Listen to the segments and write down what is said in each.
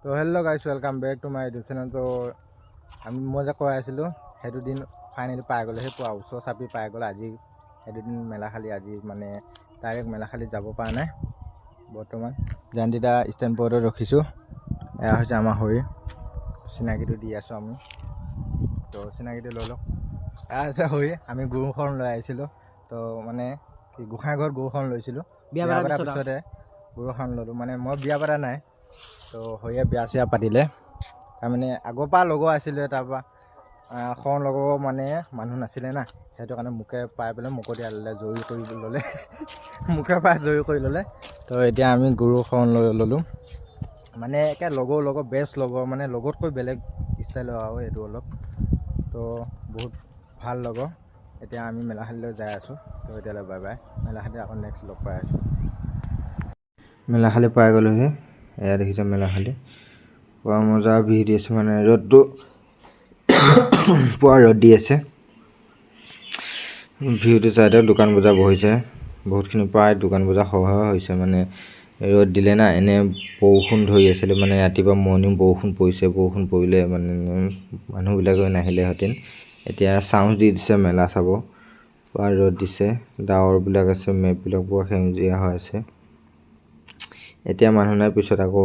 তো hello' guys welcome back to my YouTube channel. তো মই যে কৈ আছিলোঁ সেইটো দিন ফাইনেলি পাই গ'লোঁ, সেই পুৱা ওচৰ চাপি পাই গ'ল। আজি সেইটো দিন মেলাখালী, আজি মানে ডাইৰেক্ট মেলাখালীত যাব পৰা নাই। বৰ্তমান জানদিতা ষ্টেণ্ড পইণ্টত ৰখিছোঁ। এয়া হৈছে আমাৰ হৈ চিনাকিটো দি আছোঁ আমি। তো চিনাকিটো লৈ লওক। এয়া হৈছে হৈ আমি গৰুখন লৈ আহিছিলোঁ। তো মানে কি গোঁসাইঘৰত গৰুখন লৈছিলোঁ, বিয়া পতাৰ পিছতে গৰুখন ল'লোঁ। মানে মই বিয়া পতা নাই, তো হৈয়ে বিয়া চিয়া পাতিলে। তাৰমানে আগৰ পৰা লগৰ আছিলে, তাৰপৰা এখন লগৰ মানে মানুহ নাছিলে না, সেইটো কাৰণে মোকে পাই পেলাই মোকতিয়া ল'লে, জয়ী কৰি ল'লে মোকে পাই জয়ী কৰি ল'লে। তো এতিয়া আমি গৰুখন ল'লোঁ। মানে একে লগৰ বেষ্ট লগৰ, মানে লগতকৈ বেলেগ ষ্টাইলৰ আৰু এইটো অলপ। তো বহুত ভাল লগৰ। এতিয়া আমি মেলাখালীলৈ যাই আছোঁ। তো এতিয়ালৈ বাই বাই। মেলাখালী আকৌ নেক্সট লগ পাই আছোঁ। মেলাখালী পাই গ'লোহি। এয়া দেখিছে মেলাখালী পুৱা মজা ভিৰ দি আছে, মানে ৰ'দটো পুৱা ৰ'দ দি আছে। ভিউটো চাইডে দোকান বজাৰ বহিছে বহুতখিনি, প্ৰায় দোকান বজাৰ সহ হৈছে। মানে ৰ'দ দিলে না, এনে বৰষুণ ধৰি আছিলে, মানে ৰাতিপুৱা মৰ্ণিং বৰষুণ পৰিছে। বৰষুণ পৰিলে মানে মানুহবিলাকে নাহিলেহেঁতেন। এতিয়া চান্স দি দিছে মেলা চাব। পুৱা ৰ'দ দিছে, ডাৱৰবিলাক আছে, মেঘবিলাক পুৰা সেউজীয়া হৈ আছে। এতিয়া মানুহ নাই, পিছত আকৌ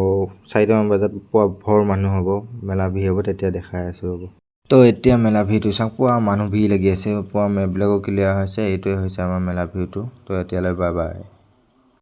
4টামান বজাত পুৱা ভৰ মানুহ হ'ব, মেলা ভিৰ হ'ব, তেতিয়া দেখাই আছোঁ ৰ'ব। তো এতিয়া মেলা ভিৰটো চাওক, পুৱা মানুহ ভিৰ লাগি আছে, পুৱা মেপবিলাকো ক্লিয়াৰ হৈছে। এইটোৱে হৈছে আমাৰ মেলা ভিৰটো। তো এতিয়ালৈ বাই বাই।